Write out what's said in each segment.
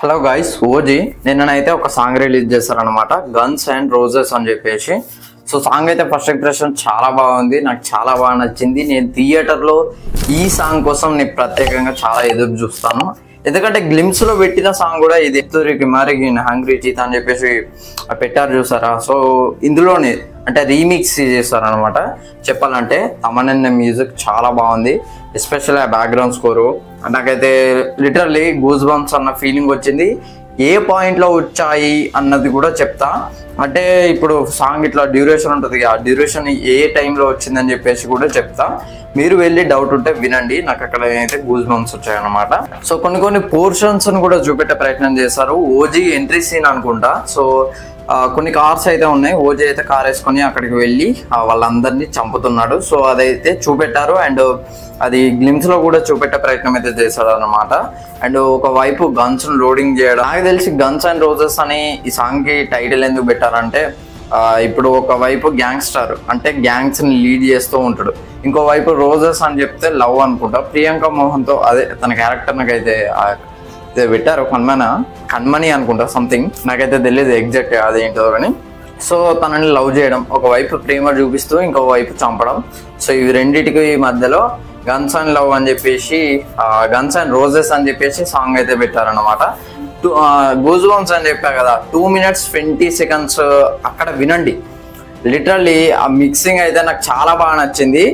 Hello guys, OG నిన్ననైతే ఒక song release చేశారనమాట, guns and roses అని చెప్పేసి. సో సాంగ్ అయితే ఫస్ట్ ఇంప్రెషన్ చాలా బాగుంది, నాకు చాలా బాగా నచ్చింది. నేను థియేటర్లో ఈ సాంగ్ కోసం నేను ప్రత్యేకంగా చాలా ఎదురు చూస్తాను. ఎందుకంటే గ్లిమ్స్ లో పెట్టిన సాంగ్ కూడా ఇది ఎత్తురికి మరి హంగ్రీ చీత అని చెప్పేసి పెట్టారు చూసారా. సో ఇందులోనే అంటే రీమిక్స్ చేస్తారనమాట. చెప్పాలంటే తమనన్న మ్యూజిక్ చాలా బాగుంది, ఎస్పెషల్లీ ఆ బ్యాక్గ్రౌండ్ స్కోరు నాకైతే లిటరల్లీ గూస్ బంప్స్ అన్న ఫీలింగ్ వచ్చింది. ఏ పాయింట్లో వచ్చాయి అన్నది కూడా చెప్తా. అంటే ఇప్పుడు సాంగ్ ఇట్లా డ్యూరేషన్ ఉంటుంది, ఆ డ్యూరేషన్ ఏ టైంలో వచ్చిందని చెప్పేసి కూడా చెప్తా. మీరు వెళ్ళి డౌట్ ఉంటే వినండి. నాకు అక్కడ అయితే గూస్ బంప్స్ వచ్చాయన్నమాట. సో కొన్ని పోర్షన్స్ కూడా చూపెట్టే ప్రయత్నం చేశారు. ఓజీ ఎంట్రీ సీన్ అనుకుంటా. సో కొన్ని కార్స్ అయితే ఉన్నాయి. ఓజీ అయితే కార్ వేసుకొని అక్కడికి వెళ్ళి వాళ్ళందరినీ చంపుతున్నాడు. సో అదైతే చూపెట్టారు. అండ్ అది గ్లిమ్స్ లో కూడా చూపెట్టే ప్రయత్నం అయితే చేశాడు అనమాట. అండ్ ఒకవైపు గన్స్ లోడింగ్ చేయడం. నాకు తెలిసి గన్స్ అండ్ రోజెస్ అని ఈ సాంగ్ కి టైటిల్ ఎందుకు పెట్టారంటే, ఇప్పుడు ఒకవైపు గ్యాంగ్స్టర్ అంటే గ్యాంగ్స్ ని లీడ్ చేస్తూ ఉంటాడు, ఇంకోవైపు రోజెస్ అని చెప్తే లవ్ అనుకుంటా. ప్రియాంక మోహన్ తో అదే తన క్యారెక్టర్ నాకైతే పెట్టారు, కన్మణి అనుకుంటా సంథింగ్, నాకైతే తెలియదు ఎగ్జాక్ట్ అదేంటో కానీ. సో తనని లవ్ చేయడం, ఒకవైపు ప్రేమ చూపిస్తూ ఇంకోవైపు చంపడం. సో ఇవి రెండింటికి మధ్యలో గన్స్ అండ్ లవ్ అని చెప్పేసి, గన్స్ అండ్ రోజెస్ అని చెప్పేసి సాంగ్ అయితే పెట్టారనమాట. గూస్ బంప్స్ అని చెప్పా కదా, 2 minutes 20 seconds అక్కడ వినండి. లిటరల్లీ ఆ మిక్సింగ్ అయితే నాకు చాలా బాగా నచ్చింది.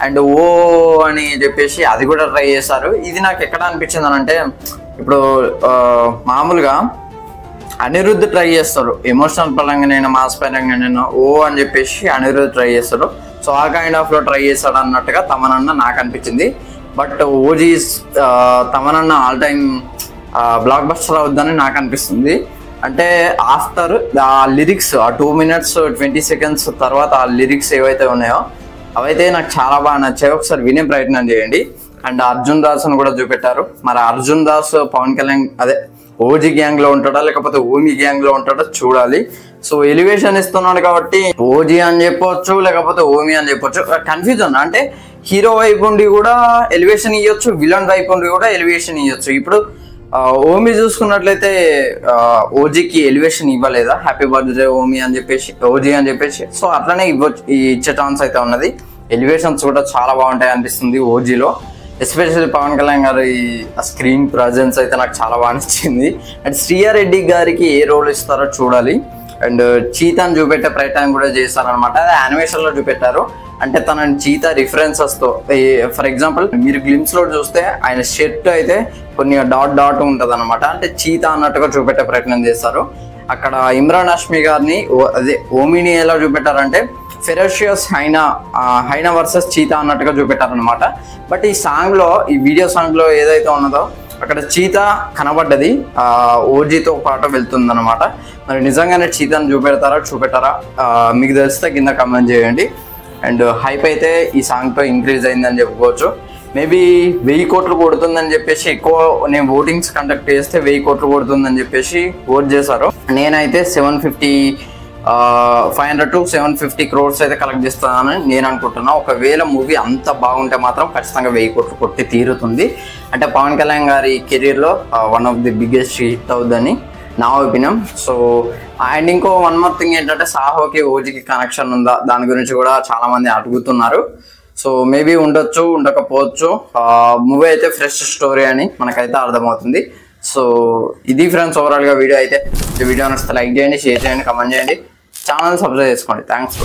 అండ్ ఓ అని చెప్పేసి అది కూడా ట్రై చేశారు. ఇది నాకు ఎక్కడ అనిపించింది అని అంటే, ఇప్పుడు మామూలుగా అనిరుద్ధ్ ట్రై చేస్తాడు, ఎమోషనల్ పరంగానైనా మాస్ పరంగానైనా ఓ అని చెప్పేసి అనిరుద్ధ్ ట్రై చేస్తాడు. సో ఆ కైండ్ ఆఫ్ లో ట్రై చేస్తాడు అన్నట్టుగా తమనన్న నాకు అనిపించింది. బట్ ఓజీ తమనన్న ఆల్ టైమ్ బ్లాక్ బస్టర్ అవుద్దని నాకు అనిపిస్తుంది. అంటే ఆఫ్టర్ ఆ లిరిక్స్, ఆ 2 minutes 20 seconds తర్వాత ఆ లిరిక్స్ ఏవైతే ఉన్నాయో అవైతే నాకు చాలా బాగా నచ్చాయి. ఒకసారి వినే ప్రయత్నం చేయండి. అండ్ అర్జున్ దాస్ అని కూడా చూపెట్టారు. మరి అర్జున్ దాస్ పవన్ కళ్యాణ్ అదే ఓజీ గ్యాంగ్ లో ఉంటాడా లేకపోతే ఓమి గ్యాంగ్ లో ఉంటాడో చూడాలి. సో ఎలివేషన్ ఇస్తున్నాడు కాబట్టి ఓజీ అని చెప్పొచ్చు లేకపోతే ఓమి అని చెప్పొచ్చు. కన్ఫ్యూజన్ అంటే హీరో వైపు ఉండి కూడా ఎలివేషన్ ఇవ్వచ్చు, విలన్ వైపు ఉండి కూడా ఎలివేషన్ ఇవ్వచ్చు. ఇప్పుడు ఓమి చూసుకున్నట్లయితే ఓజీకి ఎలివేషన్ ఇవ్వలేదా, హ్యాపీ బర్త్డే ఓమి అని చెప్పేసి, ఓజీ అని చెప్పేసి. సో అట్లనే ఇచ్చే ఛాన్స్ అయితే ఉన్నది. ఎలివేషన్స్ కూడా చాలా బాగుంటాయి అనిపిస్తుంది ఓజీలో. ఎస్పెషల్లీ పవన్ కళ్యాణ్ గారి స్క్రీన్ ప్రజెన్స్ అయితే నాకు చాలా బాగా నచ్చింది. అండ్ శ్రీయారెడ్డి గారికి ఏ రోల్ ఇస్తారో చూడాలి. అండ్ చీతాని చూపెట్టే ప్రయత్నం కూడా చేస్తారనమాట. అది యానిమేషన్ లో చూపెట్టారు. అంటే తనని చీతా రిఫరెన్సెస్ తో, ఫర్ ఎగ్జాంపుల్ మీరు గ్లిమ్స్ లో చూస్తే ఆయన షర్ట్ అయితే కొన్ని డాట్ ఉంటది అనమాట, అంటే చీతా అన్నట్టుగా చూపెట్టే ప్రయత్నం చేస్తారు. అక్కడ ఇమ్రాన్ హష్మి గారిని అదే ఓమిని ఎలా చూపెట్టారంటే ఫెరోషియస్ హైనా వర్సెస్ చీతా అన్నట్టుగా చూపెట్టారనమాట. బట్ ఈ సాంగ్ లో, ఈ వీడియో సాంగ్ లో ఏదైతే ఉన్నదో అక్కడ చీతా కనబడ్డది ఓజీతో పాటు వెళ్తుంది అనమాట. మరి నిజంగానే చీతాను చూపెట్టారా మీకు తెలిస్తే కింద కామెంట్ చేయండి. అండ్ హైప్ అయితే ఈ సాంగ్ తో ఇంక్రీజ్ అయిందని చెప్పుకోవచ్చు. మేబీ 1000 కోట్లు కొడుతుందని చెప్పేసి, ఎక్కువ నేను ఓటింగ్స్ కండక్ట్ చేస్తే 1000 కోట్లు కొడుతుందని చెప్పేసి ఓట్ చేశారు. నేనైతే 500 to 750 crores అయితే కలెక్ట్ చేస్తానని నేను అనుకుంటున్నా. ఒకవేళ మూవీ అంత బాగుంటే మాత్రం ఖచ్చితంగా 1000 కోట్లు కొట్టి తీరుతుంది. అంటే పవన్ కళ్యాణ్ గారి కెరీర్లో one of the biggest hit అవుతుందని నా ఒపీనియన్. సో అండ్ ఇంకో వన్ మోర్ థింగ్ ఏంటంటే, సాహోకి ఓజీకి కనెక్షన్ ఉందా, దాని గురించి కూడా చాలా మంది అడుగుతున్నారు. సో మేబీ ఉండొచ్చు, ఉండకపోవచ్చు. మూవీ అయితే ఫ్రెష్ స్టోరీ అని మనకైతే అర్థమవుతుంది. సో ఇది ఫ్రెండ్స్ ఓవరాల్ గా వీడియో అయితే. ఈ వీడియో నచ్చితే లైక్ చేయండి, షేర్ చేయండి, కమెంట్ చేయండి, ఛానల్ సబ్స్క్రైబ్ చేసుకోండి. థ్యాంక్స్.